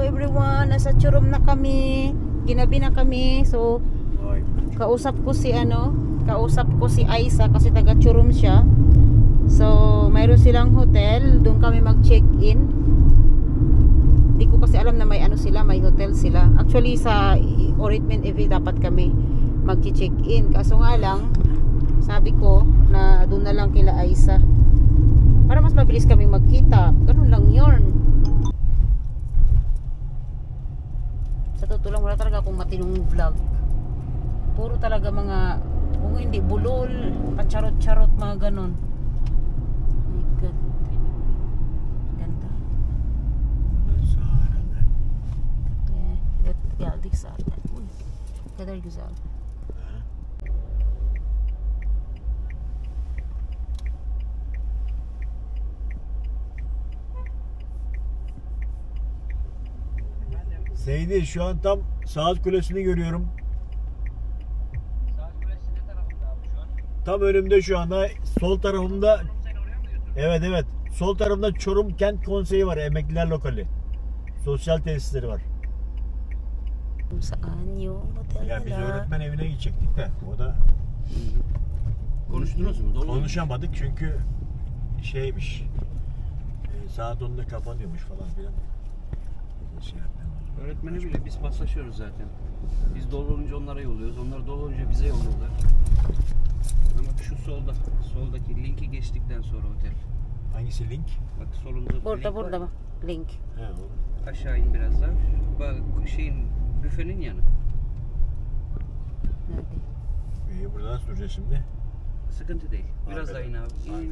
everyone, nasa Churom na kami. Ginabi na kami. So kausap ko si Aisa kasi taga Churom siya. So mayroon silang hotel, doon kami mag-check-in. Hindi ko kasi alam na may may hotel sila. Actually sa Oritmen EV dapat kami mag-check-in. Kaso nga lang, sabi ko na doon na lang kila Aisa. Para mas mabilis kaming magkita. Ganun lang yun. Sa totoo lang, wala talaga akong matinong vlog. Puro talaga mga, kung hindi bulol, pacharot-charot, mga ganun. Oh my God. Ganda. Geldik zaten. Uy, kadar güzel. Seydi, şu an tam Saat Kulesi'ni görüyorum. Saat Kulesi ne tarafında abi şu an? Tam önümde şu anda, sol tarafımda. Evet. Sol tarafımda Çorum Kent Konseyi var, emekliler lokali. Sosyal tesisleri var. Saan yung hotel Ya biz nila? öğretmen evine gidecektik de o da Konuştunuz mu? Dolu mu? konuşamadık çünkü şeymiş. Saat 10'da kapanıyormuş falan filan. Şey yapmayalım. Öğretmeni bile biz paslaşıyoruz zaten. Biz dolu olunca onlara yolluyoruz. Onlar dolu olunca bize yolluyorlar. Ama şu soldaki linki geçtikten sonra otel. Hangisi link? Bak solunda link Burada var. bak. Link. He, o. Aşağı in biraz daha. Bak şeyin büfenin yanı. Nerede? Burada nasıl duracağız şimdi? Sıkıntı değil. Biraz Arkada- daha in abi.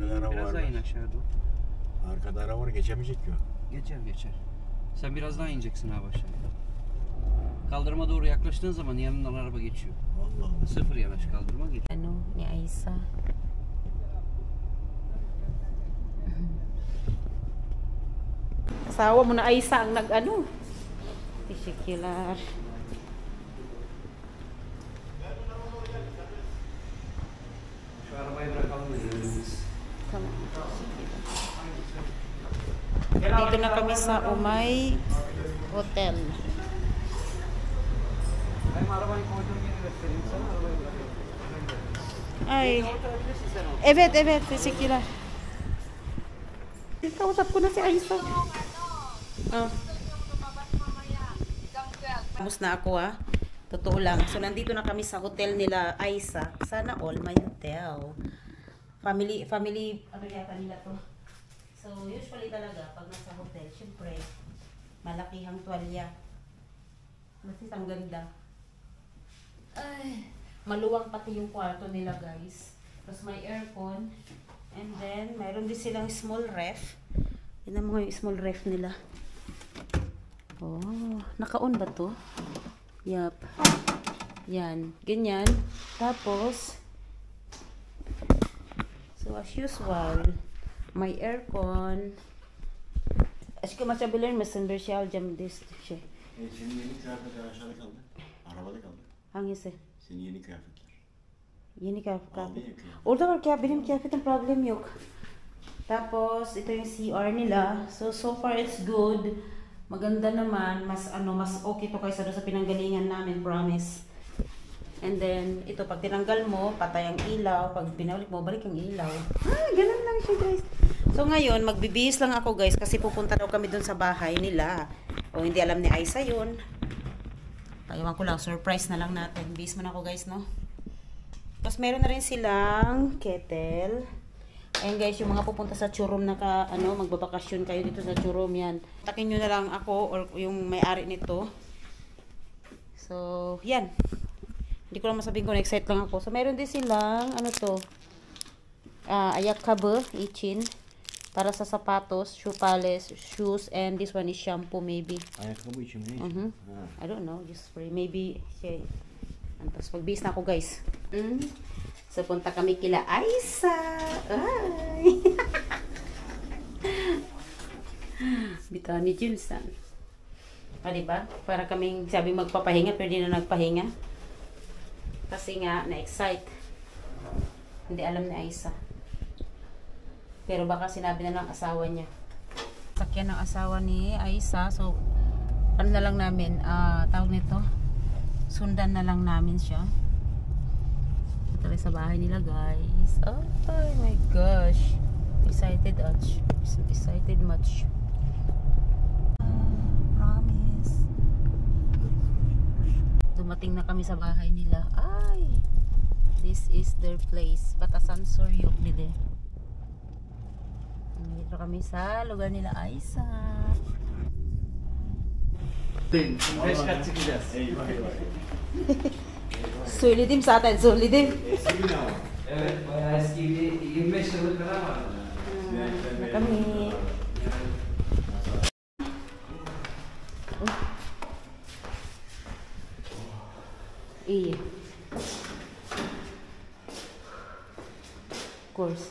arkada araba Biraz var daha in bak. aşağı doğru. Arkada araba var, geçemeyecek ki o. Geçer. Sen biraz daha ineceksin abi aşağıya. Kaldırıma doğru yaklaştığın zaman yanından araba geçiyor. Allah Allah. Sıfır yanaş kaldırıma geçiyor. Ano ni Aisa. Asawa mo na Aisa ang nag-ano. Teşekkürler. Şu arabayı bırakalım da gidelim. Tamam. Dito na kami sa Umay Hotel. Benim arabayı koyduğum yeri göstereyim sana. Arabayı bırakayım. Ay. Oturabilirsin sen orada. Evet. Teşekkürler. Kausap ko na si Aisa. Tapos na ako Totoo lang. So nandito na kami sa hotel nila Aisa. Sana all my hotel. Family, ano yata nila to. So usually talaga pag nasa hotel, syempre malakihang tuwalya. Kasi ang ganda. Ay, maluwang pati yung kwarto nila guys. Tapos may aircon. And then, mayroon din silang small ref. Tignan mo yung small ref nila. Oh, naka-on ba to? Yup. Yan. Ganyan. Tapos, so as usual, may aircon. Aşkım açabilir misin? Bir şey alacağım diye şey. Senin yeni kıyafetler aşağıda kaldı. Arabada kaldı. Hangisi? Senin yeni kıyafetler. Yeni kıyafet. Aldın ya kıyafet. Orada var kaya benim kıyafetin problem yok. Tapos, ito yung CR nila. So far it's good. Maganda naman. Mas okay to kaysa doon sa pinanggalingan namin, promise. And then, ito, pag tinanggal mo, patay ang ilaw. Pag binalik mo, balik ang ilaw. Ganun lang siya, guys. So, ngayon, magbibihis lang ako, guys, kasi pupunta daw kami doon sa bahay nila. O, hindi alam ni Aisa yun. Pag-iwan ko lang, surprise na lang natin. Bihis mo na ako, guys, no? Tapos meron na rin silang kettle. Ayan guys, yung mga pupunta sa Churom na magbabakasyon kayo dito sa Churom yan. Takin nyo na lang ako or yung may-ari nito. So, yan. Hindi ko lang masabihin ko, na-excite lang ako. So, meron din silang, ayakkabı, için. Para sa sapatos, shoe polish, shoes, and this one is shampoo maybe. Ayakkabı için mi? I don't know, just spray. Maybe, siya. Tapos magbihis na ako guys. So punta kami kila Aisa. Ay. Bitaw ni Jilson. Diba? Para kaming sabi magpapahinga pero di na nagpahinga. Kasi nga na-excite. Hindi alam ni Aisa. Pero baka sinabi na ng asawa niya. Sakyan ng asawa ni Aisa. So ano na lang namin, tawag nito, sundan na lang namin siya. Ito sa bahay nila guys. Oh my gosh. Excited much. Promise. Dumating na kami sa bahay nila. Ay, this is their place. Batasan Soryok dito. Dito kami sa lugar nila Aisa. Söyledim zaten, söyledim. Evet, bayağı eski bir 25 yıllık kadar var. Kami. Iya. Of course.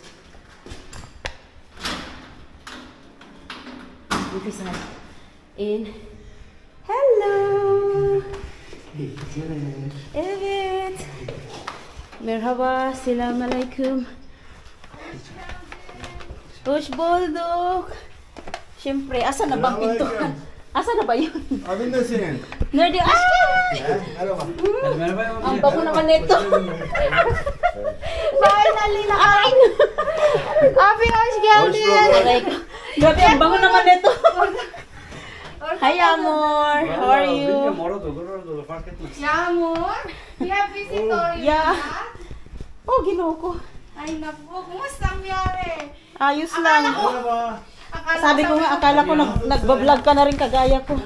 Umpisa na. Hello. Evet. Merhaba, selamünaleyküm. Hoş bulduk. Siyempre, asa na bang pintuan? Asa na ba yun? Adın ne senin? Nerede? Merhaba. Merhaba. Ang bago naman nito. Finally nakain. Abi, hoş geldin. Grabe, ang bango naman nito. Hi, Amor. How are you? Bilmiyorum, orada olur, orada olur, fark etmez. Yamor, we have visitor. Yeah. Oh, ginoo ko. Ay naku, kumusta ang nangyari? Ayos lang. Merhaba. Sabi ko nga, akala ko nagbablog ka na rin kagaya ko.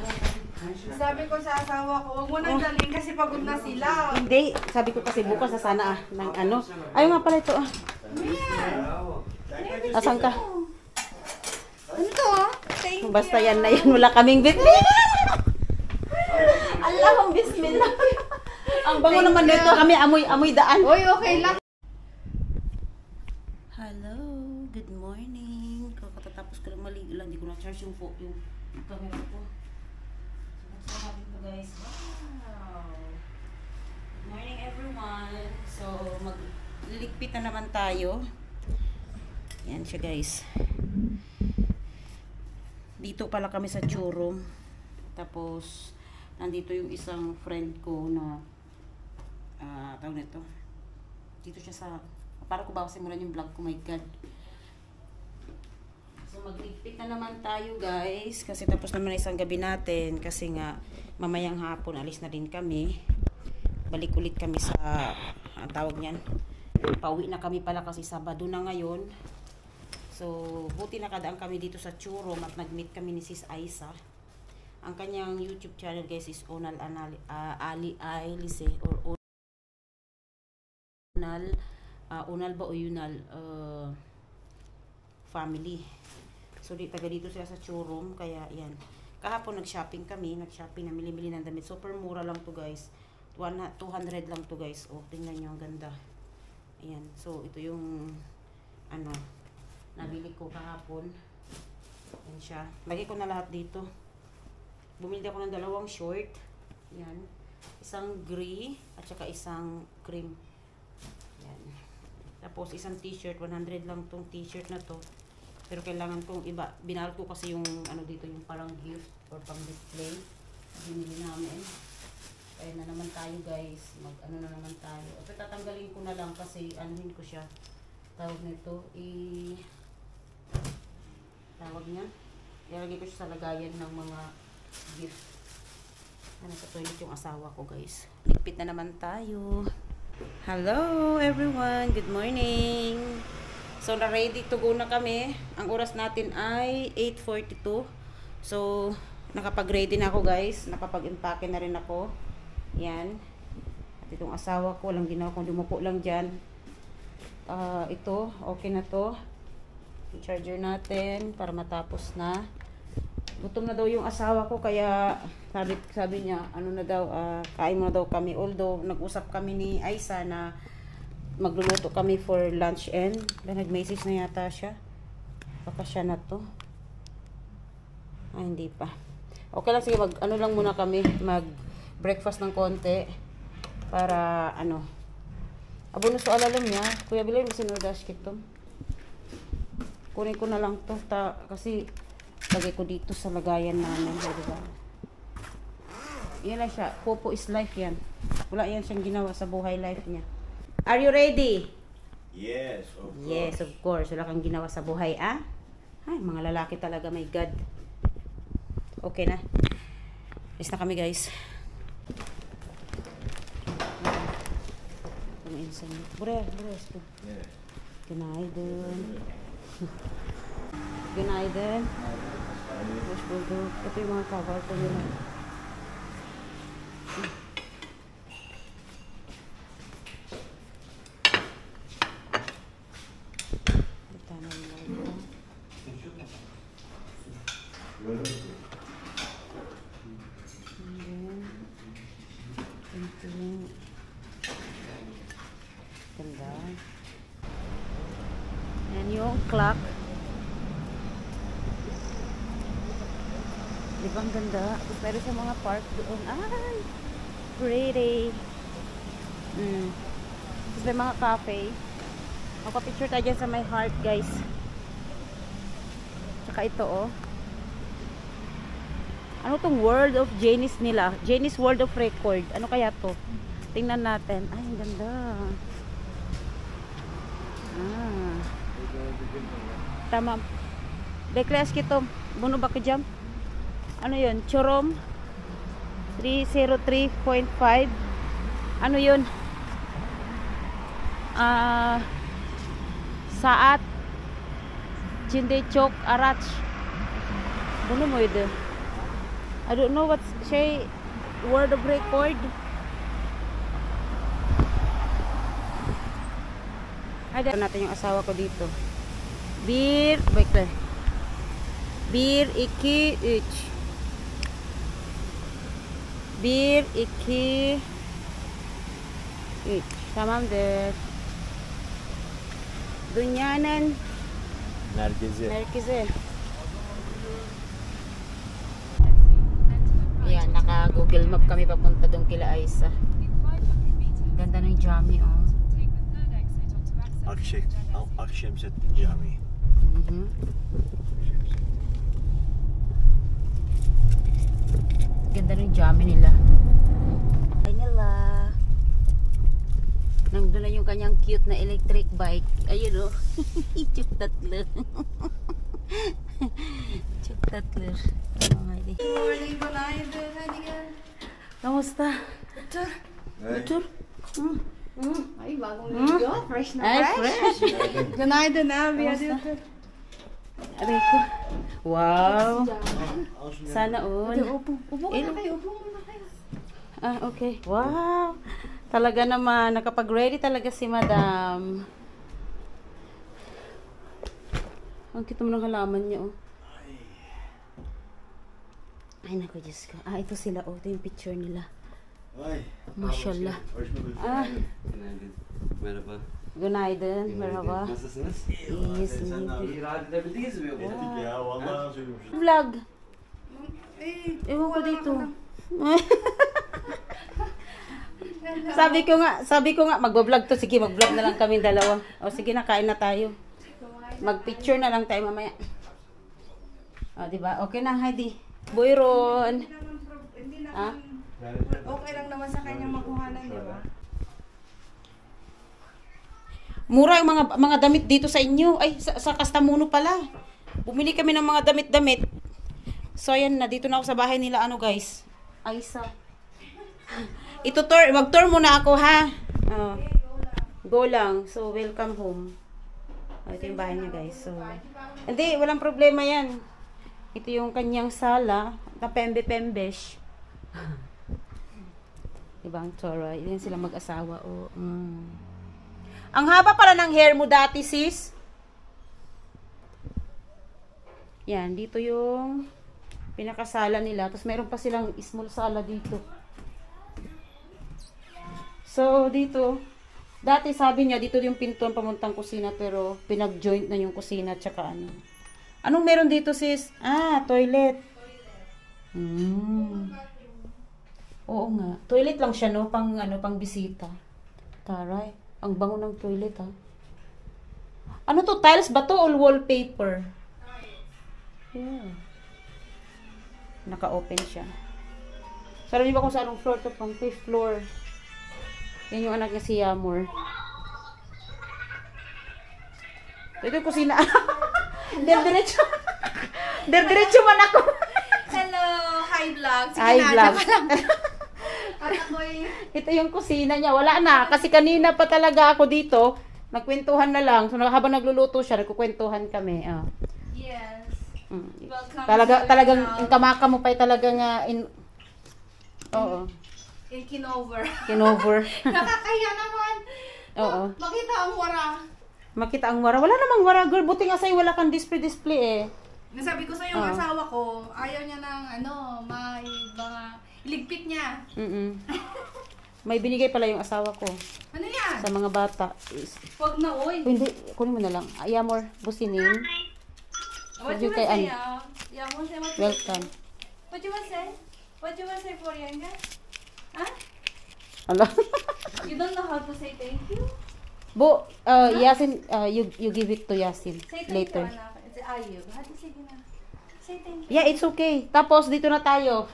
Sabi ko sa asawa ko, huwag mo nang dalhin kasi pagod na sila. Hindi, sabi ko kasi bukas sa sana ng ano. Ayaw nga pala ito ah. Asan ka? Ano to? Thank you. Basta yan na yan, wala kaming bitbit. Allahumma bismillah. Ang bango naman nito, kami amoy daan. Uy, okay lang. Hello, good morning. Kakatapos ko lang maligo lang, hindi ko na-charge yung camera ko. So, natin to guys. Wow. Good morning everyone. So, magliligpit na naman tayo. Yan siya guys. Dito pala kami sa showroom. Tapos, nandito yung isang friend ko na tawag nito. Dito siya sa, para ko ba simulan yung vlog ko, my god. So magligpit na naman tayo guys, kasi tapos naman na isang gabi natin, kasi nga mamayang hapon alis na din kami. Balik ulit kami sa ang tawag niyan, pauwi na kami pala kasi Sabado na ngayon. So buti nakadaan kami dito sa showroom at nag-meet kami ni Sis Aisa. Ang kanyang YouTube channel guys is Unal Ali Ailise or Unal ba o Yunal family. So taga dito sila sa showroom, kaya yan. Kahapon nag-shopping kami, namili-mili ng damit. Super mura lang to guys. 200 lang to guys. Oh, tingnan niyo ang ganda. Ayan. So ito yung ano nabili ko kahapon. Yan siya. Lagay ko na lahat dito. Bumili ako ng dalawang short. Yan. Isang gray at saka isang cream. Yan. Tapos isang t-shirt. 100 lang tong t-shirt na to. Pero kailangan kong iba. Binalot ko kasi yung ano dito, yung parang gift or pang display. Binili namin. Kaya na naman tayo guys. Mag-ano na naman tayo. At tatanggalin ko na lang kasi anuhin ko siya. Tawag nito. Tawag niya. Ilalagay ko siya sa lagayan ng mga gift. Nasa toilet yung asawa ko guys. Ligpit na naman tayo. Hello everyone, good morning. So na ready to go na kami. Ang oras natin ay 8:42. So nakapag-ready na ako guys. Nakapag-impake na rin ako. Yan. At itong asawa ko, walang ginawa kung dumupo lang dyan. Ito, okay na to. Yung charger natin para matapos na. Gutom na daw yung asawa ko, kaya sabi niya, ano na daw, kain mo na daw kami. Although, nag-usap kami ni Aisa na magluluto kami for lunch and nag-message na yata siya. Baka siya na to. Hindi pa. Okay lang, sige, ano lang muna kami, mag-breakfast ng konti para, abono so alalam niya, Kuya Bilay, masinurdash kito. Kunin ko na lang to, kasi lagay ko dito sa lagayan namin, diba? Yan lang siya. Popo is life yan. Wala yan siyang ginawa sa buhay life niya. Are you ready? Yes, of course. Yes, of course. Wala kang ginawa sa buhay, ah? Ay, mga lalaki talaga, my God. Okay na. Alis na kami, guys. Kumainsan mo. Bure. Yeah. Günaydın. Günaydın. Hoş bulduk. Ito yung mga kahvaltı nila. Ganda. Yan yung clock. Di ba ang ganda? Tapos meron sa mga park doon. Ay! Pretty! Tapos may mga cafe. Magpa-picture tayo dyan sa my heart, guys. Tsaka ito, oh. Ano tong World of Janice nila? Janice World of Record. Ano kaya to? Tingnan natin. Ay, ang ganda. Tama. Bekles kito. Buno ba ka jam? Ano yun? Chorom 303.5. Ano yun? Saat Chindechok Arach. Buno mo yun? I don't know what's say word of record. Ada natin yung asawa ko dito. Bir, baiklah. Bir, iki, üç. Bir, iki, üç. Tamamdır. Dünyanın merkezi. Ayan, naka-Google Map kami papunta doon kila Aisa. Ganda ng Jami, oh. Akşemseddin Camii. Ganda ng Jami nila. Ay nila. Nandun na yung kanyang cute na electric bike. Ayun, oh. Chuk tatlo. Chuk tatlo. Good morning, günaydın. Hadi gel. Kamusta? Otur. Otur. Ay, bagong ligo. Fresh na Ay, fresh. fresh. Günaydın abi. Hadi Kamusta? otur. Aray ko. Wow. Sana all. Upo ka na kayo. Upo muna kayo. Ah, okay. Wow. Talaga naman, nakapag-ready talaga si Madam. Ang cute mo ng halaman niya, oh. Ay, naku, Diyos ko. Ah, ito sila, oh. Ito yung picture nila. Ay. Maşallah. Hoş bulduk. Ah, Günaydın. Merhaba. günaydın. Merhaba. Nasılsınız? İyiyiz, Sen ne iyiyiz. yapıyorsun? İyi rahat edebildiniz mi yoksa? Ettik ya. Vallahi söylüyormuşuz. Vlog. Ewan ko wala dito. ka sabi ko nga, magbablog to. Sige, mag-vlog na lang kami dalawa. O sige na, kain na tayo. Mag-picture na lang tayo mamaya. O, diba? Okay na, Heidi. Boyron. Hindi Ah? naman, okay lang naman sa kanya makuhanan, di ba? Mura yung mga damit dito sa inyo. Ay, sa Kastamuno pala. Bumili kami ng mga damit-damit. So, ayan na. Dito na ako sa bahay nila. Ano, guys? Aisa. Mag-tour muna ako, ha? Oh. Go lang. So, welcome home. Oh, ito yung bahay niya, guys. So, hindi, walang problema yan. Ito yung kanyang sala. Na pembe-pembesh. Diba ang Tora? Yan sila mag-asawa. Oh. Ang haba pala ng hair mo dati, sis. Yan, dito yung pinakasala nila. Tapos meron pa silang small sala dito. So, dito, dati sabi niya, dito yung pintuan pamuntang kusina, pero pinag-joint na yung kusina, tsaka ano. Anong meron dito, sis? Ah, toilet. Oo nga. Toilet lang siya, no? Pang, pang bisita. Taray. Ang bango ng toilet, ha? Ano to? Tiles ba to? Or wallpaper? Yeah. Naka-open siya. So, alam niyo ba kung saan floor to? Pang 5th floor. Yan yung anak niya si Yamor. Ito yung kusina. Diretso. Diretso man ako. Hello! Hi vlog! Sige Hi, na, vlog. diyan ka lang. At ako'y... Ito yung kusina niya. Wala na. Kasi kanina pa talaga ako dito. Nagkwentuhan na lang. So, habang nagluluto siya, nagkukwentuhan kami. Oh. Yes. Welcome Talagang to yung kamaka mo pa talaga nga Oo. in Kinover. Kinover. Nakakahiya naman. Oo. Makita ang wara. Makita ang wara. Wala namang wara, girl. Buti nga sa'yo wala kang display eh. Nasabi ko sa yung Oo. asawa ko, ayaw niya ng may mga iligpit niya. May binigay pala yung asawa ko Ano yan? sa mga bata. Huwag na, oy. Hindi, kunin mo na lang. Yamor, businin. What Sabi you kay want say? Ann. Yeah, what you want say? Welcome. What you want say? What you want say for yan, guys? Huh? Ala. You don't know how to say thank you? Yasin, you give it to Yasin Say thank later. you, anak. It's ayub. Hati, sige na. Say thank you. Yeah, it's okay. Tapos, dito na tayo.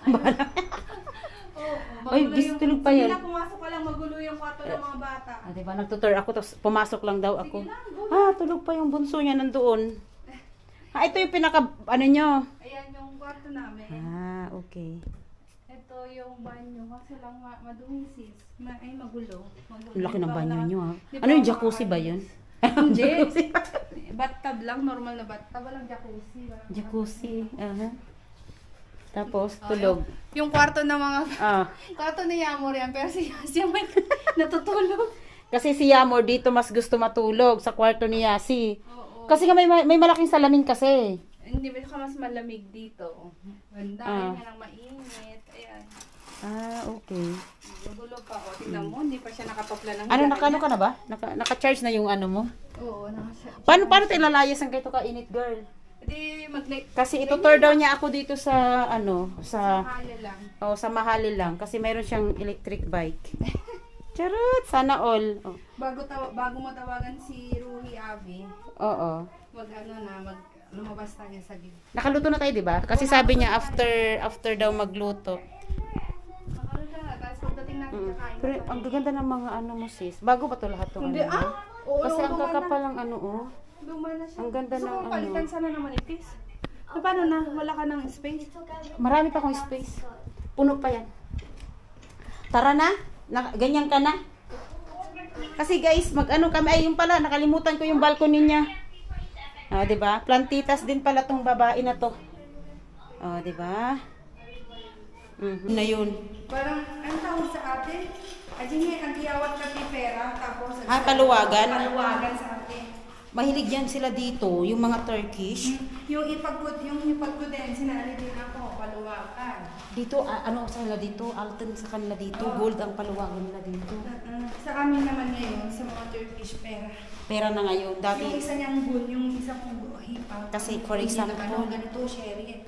Oy, tulog pa yun. Sige na, pumasok ka lang, magulo yung kwarto ng mga bata. Diba, nagtutur ako, tapos pumasok lang daw ako. Sige lang, go. Tulog pa yung bunso niya nandoon. Ito yung nyo. Ayan yung kwarto namin. Okay. Ito yung banyo. Kasi lang madumi sis. Ay, magulo. Ang laki ng banyo nyo, ha? Di ba, Ano yung jacuzzi ba yun? Hindi. Bathtub lang, normal na bathtub. Walang jacuzzi. Jacuzzi. Tapos, tulog. Yung kwarto ng mga... Ah. Kwarto ni Yamor yan, pero siya may natutulog. Kasi si Yamor dito mas gusto matulog sa kwarto ni Yasi. Oo. Kasi nga may malaking salamin kasi. Hindi ba ka mas malamig dito? Ganda, yan lang mainit. Ayan. Okay. Magulo pa. O, tignan mo, hindi pa siya nakapapla ng Ano, higaan. ka na ba? Naka-charge na yung ano mo? Oo, nakasya. Paano tayo lalayas ang ganito ka-init, girl? Hindi, Kasi itutur daw niya ako dito sa, Kaya lang. sa Mahali lang. Kasi mayroon siyang electric bike. Charot! Sana all. Oh. Bago mo tawagan si Ruhi Abi, Oo. lumabas tayo sa gig. Nakaluto na tayo, di ba? Kasi sabi niya after daw magluto. Makaroon siya na, tapos pagdating natin kakain. Pero ang gaganda ng mga ano mo, sis. Bago ba to lahat to? Hindi, Oo, Kasi ang luma na. kakapal ang ano, oh. Luma na siya. Ang ganda Gusto ng mo palitan ano. sana ng manipis. Paano na? Wala ka ng space? Marami pa akong space. Puno pa yan. Tara na. Ganyan ka na. Kasi guys, mag-ano kami. Ay, yung pala, nakalimutan ko yung balcony niya. Diba? Plantitas din pala tong babae na to. Diba? Na yun. Parang, ang tawag sa atin? Aji nga, nagiyawat ka ni pera, tapos... Paluwagan? Paluwagan sa atin. Mahilig yan sila dito, yung mga Turkish. Yung ipagkut din, sinali din ako, paluwagan. Dito, ano sa kanila dito? Alton sa kanila dito. Gold ang paluwagan nila dito. Sa amin naman ngayon, sa mga Turkish pera. Pera na ngayon. Yung Dati, isa niyang gun, yung isa kong hipa. Kasi, for example, ganito, cherry.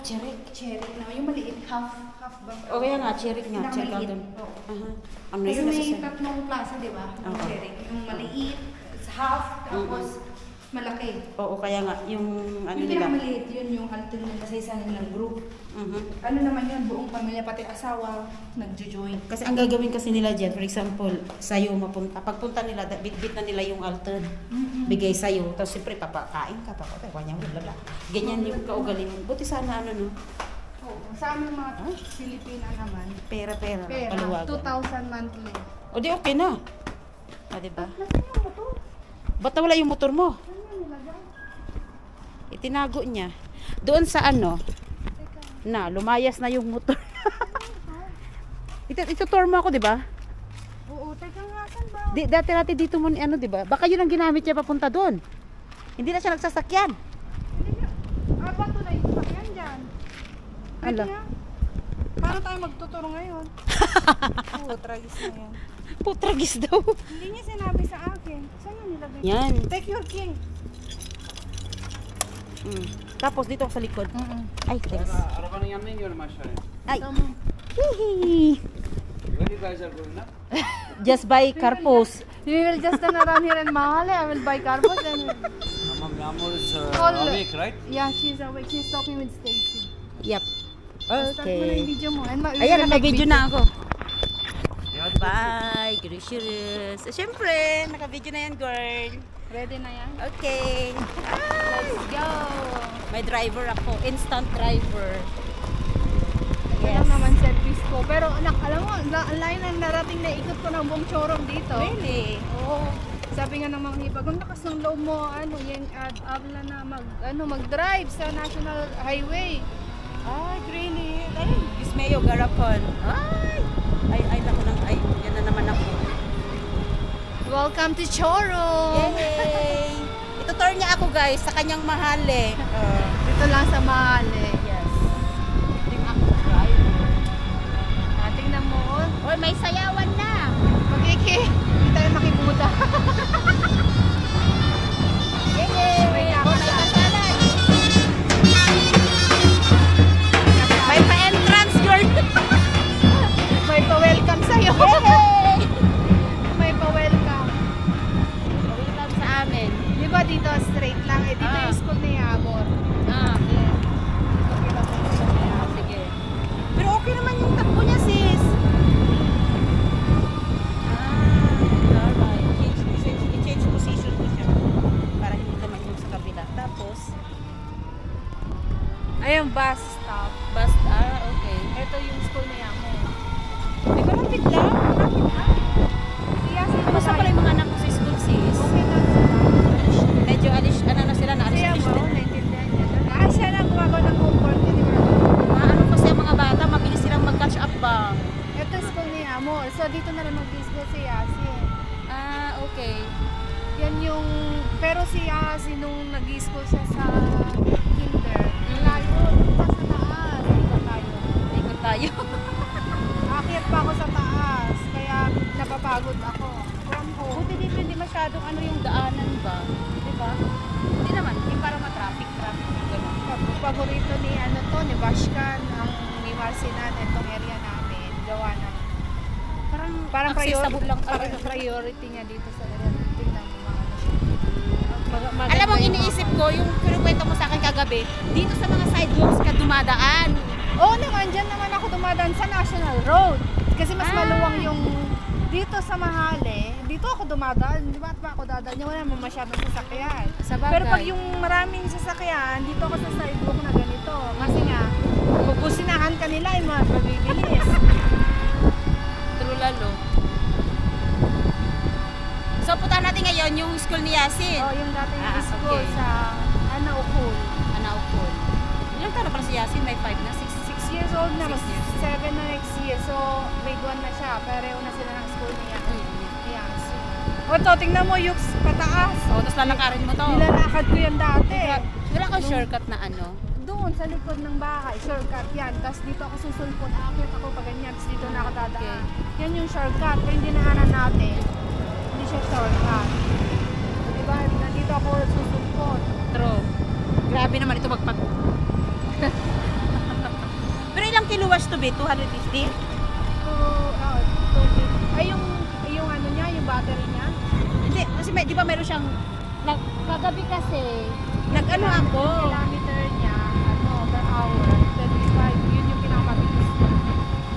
cherry. Cherry na, yung maliit, half ba? O kaya nga, cherry nga. Cherry Pinakamaliit. Alton. Oo. Ano Kasi yun? may tatlong klase, di ba? Yung Oo. cherry. Yung maliit, half, tapos malaki. Oo, kaya nga, yung ano Yung nila. pinakamaliit, yun yung alton nila sa isa nilang group. Ano naman yun, buong pamilya, pati asawa, nagjo-join. Kasi ang gagawin kasi nila dyan, for example, sa'yo mapunta. Pagpunta nila, bit-bit na nila yung Alton. Bigay sa'yo. Tapos siyempre, papakain ka, kanyang bla. Ganyan yung kaugaling. Buti sana ano, no? Oo, sa aming mga Pilipina naman, Pera, pera, paluwagan. 2,000 monthly. O di okay na. Diba? Nasaan yung motor? Ba't nawala yung motor mo? Saan yung nilagay? Itinago niya. Doon sa ano, lumayas na yung motor. Ito-tour mo ako, di ba? Oo, teka nga, saan ba? Dati dito mo ano, di ba? Baka yun ang ginamit niya papunta doon. Hindi na siya nagsasakyan. Bato na yung sakyan dyan. Ala. Nga. Paano tayo magtuturo ngayon? Oo, tragis na yan. Putragis daw. Hindi niya sinabi sa akin. Saan yung nilagay? Yan. Take your key. Tapos dito ako sa likod. Ay, thanks. Arabanın yanına iniyorum aşağıya. Ay. Tamam. Hihi. Where you guys are going now? Just buy carpos. We will just turn around here in Mahale. I will buy carbos and... Tamam, Yağmur is All- awake, right? Yeah, she's awake. She's talking with Stacy. Yep. Start mo na yung Okay. video mo. And Ayan, naka-video na ako. Yan. Bye, groceries. Siyempre, naka-video na yan, girl. Ready na yan? Okay. Let's go! May driver ako. Instant driver. Ito lang naman service ko. Pero anak, alam mo, ang layo na narating na ikot ko ng buong showroom dito. Really? Oo. Sabi nga ng mga hipag, ang lakas ng loob mo, yan, abla na mag-drive sa National Highway. Ay, really? Ay, Ismayo Garapon. Ay, naku nang, ay, yan na naman ako. Welcome to showroom! Yay! Itutur niya ako, guys, sa kanyang mahali. Dito lang sa Mahale. Yes. Yung ako driver. Tingnan mo, Oy, may sayawan na. hindi tayo makibuta. Yay! May Oh, may kakasal. kasalan. May pa-entrance, girl. May pa-welcome sa'yo. Yay! May pa-welcome. Welcome sa amin. Di ba dito straight lang? Dito yung school ni Yabor. Sige. Pero okay naman yung takbo niya, sis. Alright. I-change position ko siya. Para hindi naman yung sa kabila. Tapos, Ayun, bus stop. okay. Ito yung school ni Yabor. May malapit lang. Malapit lang. Siya si Basta pala yung mga anak ko sa school, sis. Okay lang sila. Medyo na sila, Siya naalis-alis mo, din. naintindihan niya doon. Siya na gumagawa ng homework niya, di ba? Maano kasi ang mga bata, mabilis silang mag-catch up ba? Ito school ni Amor. So dito na lang mag-school si Yasin. Okay. Yan yung, pero si Yasin nung nag-school siya sa kinder, layo, pa sa taas. Ikot tayo. Aakyat pa ako sa taas, kaya napapagod ako. From home. Buti dito hindi masyadong yung daanan ba? Di ba? Hindi naman, hindi para ma-traffic, gano'n. Paborito ni ni Bashkan, ang ni Marcinan, itong area namin, gawa ng Parang accessible lang parang talaga. priority niya dito sa area. Tingnan mo mga ano siya. Alam mo, iniisip ko, yung kinukwento mo sa akin kagabi, dito sa mga sidewalks ka dumadaan. Oo naman, dyan naman ako dumadaan sa National Road. Kasi mas Ah. maluwang yung dito sa Mahale. Dito ako dumadaan. Di ba ako dadaan? Wala naman masyadong sasakyan. Sa bagay. Pero pag yung maraming sasakyan, dito ako sa sidewalk na ganito. Kasi nga, pupusinahan ka nila, yung mga mabibilis. True lalo. So, puntahan natin ngayon yung school ni Yasin. Oh, yung dati yung school Okay. sa Anaukul. Anaukol. Ilang taon na pala si Yasin? May 5 na? 6 years old na, 6 mas years. 7 na next year. So, grade 1 na siya. Pareho na sila ng school niya. Yasin. O to, tingnan mo yung pataas. O, tapos lalakarin mo to. Nilalakad ko yan dati. Wala kang shortcut na ano? Doon sa likod ng bahay, shortcut yan. Tapos dito ako susulpot, aakyat ako pa ganyan. Tapos dito na ako dadaan. Yan yung shortcut. Pero hindi nahanan natin. Hindi siya shortcut. Diba? Nandito ako susulpot. True. Grabe naman ito magpag... Pero ilang kilowatt to be? 250? Ay, yung ano niya, yung battery niya. Hindi, kasi di ba meron siyang... Kagabi kasi, nag-ano ako. Kilometer niya, per hour, 25. Yun yung pinakamabilis niya.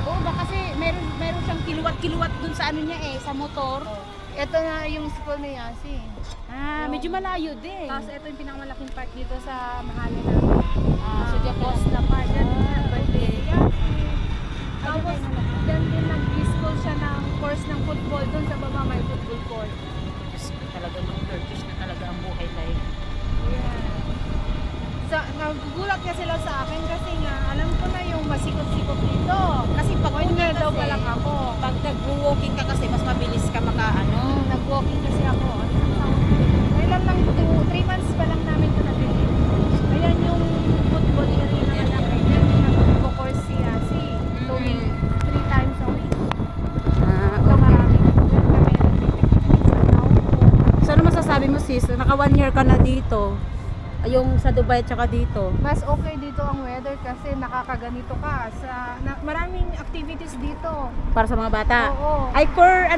Oo ba, kasi meron siyang kilowatt dun sa ano niya sa motor. Ito na yung school ni Yasin. Medyo malayo din. Tapos ito yung pinakamalaking park dito sa Mahale namin. So diyan ka Post na park. Yan yung birthday Okay. niya. Tapos dyan din nag-school siya ng course ng football. Doon sa baba may football court. Talaga nung Turkish na talaga ang buhay life. Nagugulat nga sila sa akin kasi nga alam ko na yung masikot-sikot dito. Kasi pag One year daw pa lang ako. Pag nag-walking ka kasi, mas mabilis ka makaano. Nag-walking kasi ako. Kailan lang, 3 months pa lang namin ito nabili. Ayan yung football arena na lang. Yan yung nag-course si Yasi. Swimming 3 times a week. Ito maraming So ano masasabi mo sis? Naka 1 year ka na dito. Yung sa Dubai at saka dito. Mas okay dito ang weather kasi nakakaganito ka. Maraming activities dito. Para sa mga bata. Oo. Ay for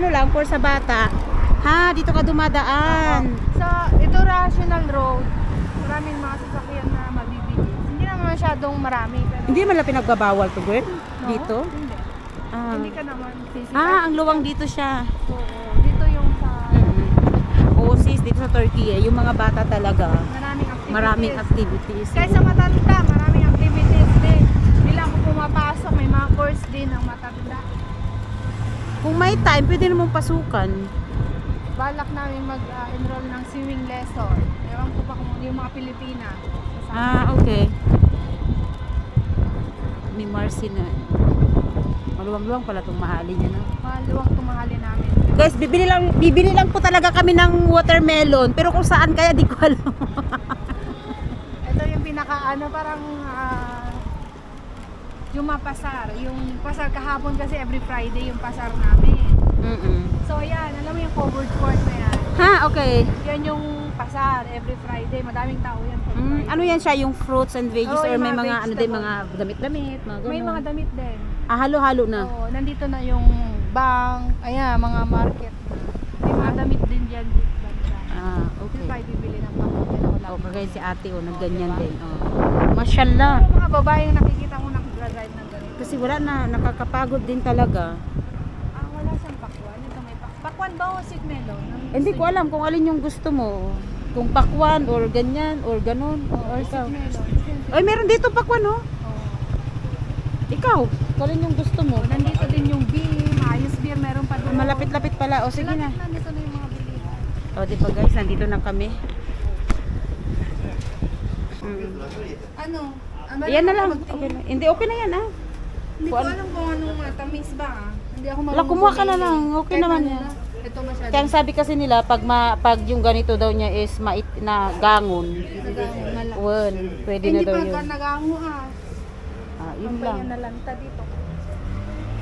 sa bata. Ha, dito ka dumadaan. Ito Rational Road, maraming mga sasakyan na mabibilis. Hindi naman masyadong marami. Pero, Hindi man lang pinagbabawal to, girl? no? Dito? Hindi. Ah. Hindi ka naman sisikat. Ang luwang dito siya. Oo. Dito yung sa Oo, sis, dito sa Turkey yung mga bata talaga, maraming activities. maraming activities. Kaysa matanda, maraming activities din. Hindi lang ako pumapasok, may mga course din ng matanda. Kung may time, pwede namang pasukan. Balak namin mag-enroll ng swimming lesson. Ewan ko pa kung yung mga Pilipina. Okay. Ni Marcy na. Maluwang-luwang pala itong mahalin niya, no? Maluwang tumahalin namin. Guys, bibili lang po talaga kami ng watermelon. Pero kung saan kaya, di ko alam. Ito yung pinaka parang yung mapasar. Yung pasar kahapon kasi every Friday yung pasar namin. So ayan, alam mo yung covered court na yan. Okay. Yan yung pasar every Friday. Madaming tao yan. Friday. Ano yan siya? Yung fruits and veggies Oo, or yung may mga mga ano din, vegetable. mga damit-damit, mga ganun. May mga damit din. Halo-halo na. Oo, nandito na yung bank, ayan, mga market. May mga damit din dyan. Okay. Hindi tayo bibili ng pangkakita ko lang. Kagaya si ate, nagganyan din. Masyallah. Yung mga babaeng nakikita ko nag-drive ng ganito. Kasi wala na, nakakapagod din talaga. Wala siyang pakwan. Ito may pakwan. Pakwan ba o sweet melon? Hindi ko alam kung alin yung gusto mo. Kung pakwan or ganyan or ganun. Or ikaw. Sweet melon. Ay, meron dito pakwan, oh. Ikaw, kung alin yung gusto mo. Nandito din yung beer, maayos beer, meron pa doon. Malapit-lapit pala. O, sige na. Nandito na yung mga bilihan. O, di ba guys, nandito na kami. Ano? Yan na lang. Okay na. Hindi, okay na yan, ah. Hindi ko alam kung anong matamis ba. Hindi ako Wala, marunong kumuha ka na pumili. lang. Okay Kahit naman ano yan. na. Ito masyado. Kaya ang sabi kasi nila, pag yung ganito daw niya is na gangon. Malaki. Wen, pwede na Hindi daw pa yun. ka nagango Yun Pampaya lang. na lanta dito.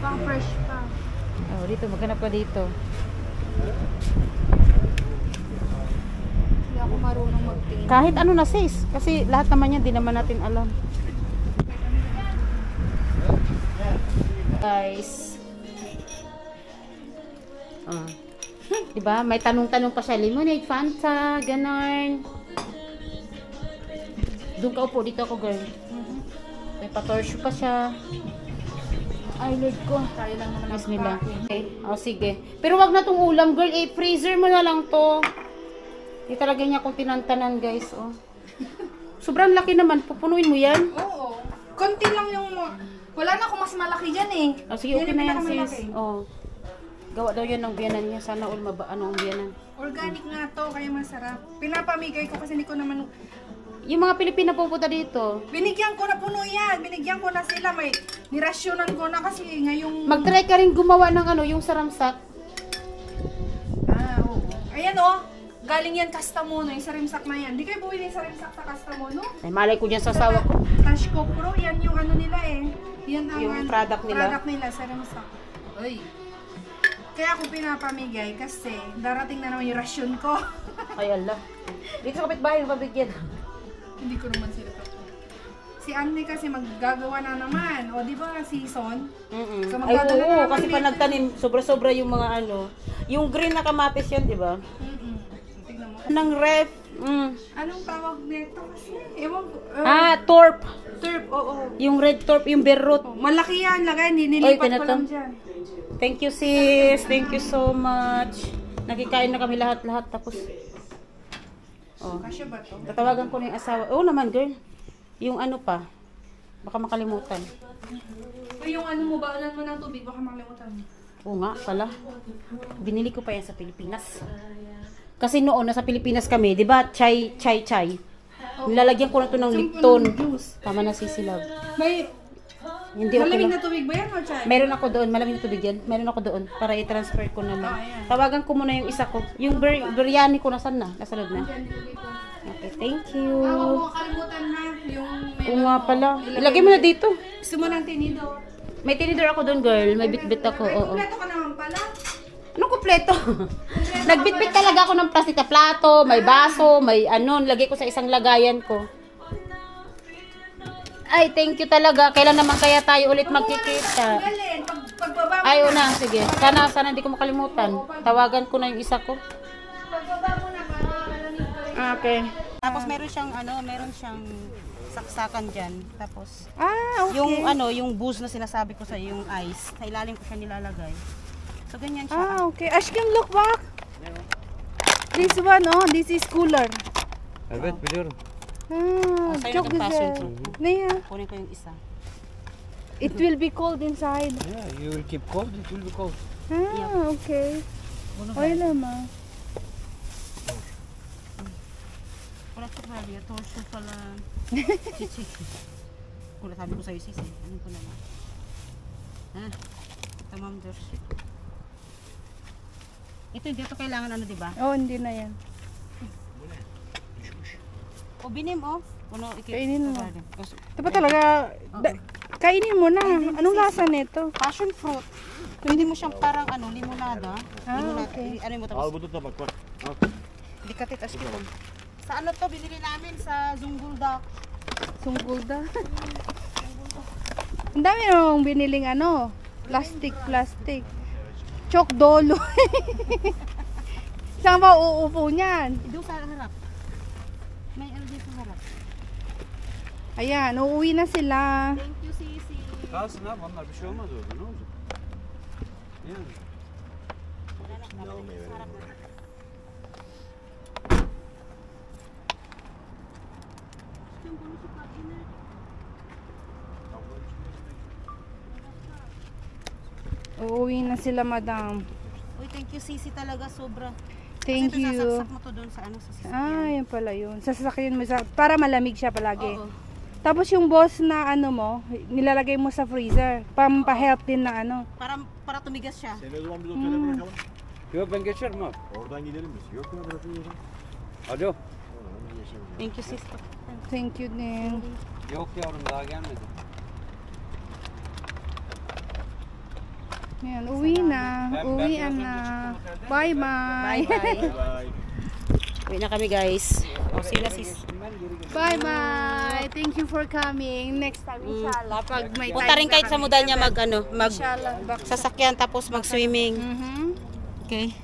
Pang fresh pa. Oh, dito, maghanap ka dito. Hindi ako marunong magtingin. Kahit ano na sis, kasi lahat naman yan, di naman natin alam. Guys. Diba? May tanong-tanong pa siya. Lemonade, Fanta, ganon. Doon ka upo, dito ako girl. May patorsyo pa siya. Ay, Lord ko. Tayo lang naman ang Bismillah. kakain. Okay. Sige. Pero wag na tong ulam, girl. Freezer mo na lang to. Di talaga niya akong tinantanan, guys. Sobrang laki naman. Pupunuin mo yan. Oo. Konti lang yung... Wala na akong mas malaki dyan eh. Sige, okay yung na yan, pinakamalaki. sis. Gawa daw yan ng biyanan niya. Sana all ang biyanan. Organic nga to, kaya masarap. Pinapamigay ko kasi hindi ko naman... Yung mga Pilipina pupunta dito. Binigyan ko na puno yan. Binigyan ko na sila. May nirasyonan ko na kasi ngayong... Mag-try ka rin gumawa ng yung saramsak. Oo. Ayan galing yan Kastamono, yung sarimsak na yan. Di kayo bumili yung sarimsak sa Kastamono? Ay, malay ko dyan sa asawa ko. Tashko Pro, yan yung ano nila eh. Yan ang Yung product nila? Product nila, sarimsak. Uy. Kaya ako pinapamigay kasi darating na naman yung rasyon ko. Ay, Allah. Dito sa kapitbahay, mabigyan. Hindi ko naman sila Si Andy kasi maggagawa na naman. O, di ba season? So, Ay, magdadala na oo. naman Kasi dito. pa nagtanim, sobra-sobra yung mga yung green na kamatis yan, di ba? Tignan mo. Ng ref. Anong tawag nito kasi? Ewan ko. Torp. Turp, oo. Yung red torp, yung berrot. Malaki yan, lagay. Nilipat ko tinatam. lang dyan. Thank you, sis. Thank you so much. Nagkikain na kami lahat-lahat. Tapos, Kasya ba to? tatawagan ko na yung asawa. Oo naman, girl. Yung ano pa. Baka makalimutan. Yung ano mo, baanan mo ng tubig, baka makalimutan mo. Oo nga, pala. Binili ko pa yan sa Pilipinas. Kasi noon, nasa Pilipinas kami, di ba? Chai. Nilalagyan ko na to ng Lipton. Tama na sisilab. May Hindi okay malamig lang. na tubig ba yan o chay? Meron ako doon, malamig na tubig yan. Meron ako doon para i-transfer ko na lang. Tawagan ko muna yung isa ko. Yung biryani ko nasan na? Nasa loob na. Okay, thank you. Huwag mo kalimutan ha, yung Oo nga pala. Ilagay mo na dito. gusto mo ng tinidor. May tinidor ako doon, girl. May bitbit ako. Ay, Oo. kompleto ka naman pala. Anong kumpleto? Nagbitbit talaga ako ng plastic na plato, may baso, may lagay ko sa isang lagayan ko. Ay, thank you talaga. Kailan naman kaya tayo ulit magkikita? Galing, pagbaba mo Ay, una, sige. Sana hindi ko makalimutan. Tawagan ko na yung isa ko. Pagbaba mo na para alamin ko rin. Okay. Tapos meron siyang saksakan dyan. Tapos, Ah, okay. yung yung booze na sinasabi ko sa yung ice, sa ilalim ko siya nilalagay. So, ganyan siya. Ah, okay. Aşkım, look back. This one, oh, this is cooler. Evet biliyorum. Ah, sa'yo çok nagpassion güzel. to. Ne ya? Kunin ko yung isa. It will be cold inside. Yeah, you will keep cold, it will be cold. Ah, okay. Bunu Öyle mi? Wala ko pala diya. Torso pala. Chichi. Kula sabi ko sa'yo sisi. Ano ko naman? Ha? Tamam dur. Ito hindi ito kailangan ano diba? Oh, hindi na yan. O binim o. Puno Kainin mo. Ito pa talaga, kainin mo na. Anong lasa nito? Passion fruit. Pwede mo siyang parang limonada. Ah, Limonada. okay. Ano mo Al tapos? bunu da bak bak. Al. Dikatit aski mo. Sa ano to binili namin sa Zunguldak. Sunggulda. Ang dami namang biniling plastic. Chok dolo. Saan ba uupo niyan? Doon sa harap. May LD sa harap. Ayan, uuwi na sila. Thank you Sisi. Kalsın abi onlar bir şey olmaz orada ne olacak? Yani. Uuwi na sila, madam. Uy, thank you Sisi talaga sobra. Thank Kasi ito, you. sasaksak mo to doon sa sa sasakyan. Ah, yan pala yun. Sasakyan mo para malamig siya palagi. Oo. Tapos yung boss na mo, nilalagay mo sa freezer. Pampahelp din na Para tumigas siya. Seni o zaman biz otele bırakalım. Yok ben geçerim abi. Oradan gidelim biz. Yok ya bırakıyoruz. Alo. Oradan geçelim. Thank you Sis. Thank you din. Yok yavrum daha gelmedi. Yan, uwi na. Uwian na. Bye-bye. Bye-bye. Bye. Uwi na kami guys. O, see you na Sis. Bye-bye. Thank you for coming. Next time, inshallah. Pag may Punta rin kahit sa modal niya mag Inshallah. sasakyan tapos mag-swimming. Mhm. Okay.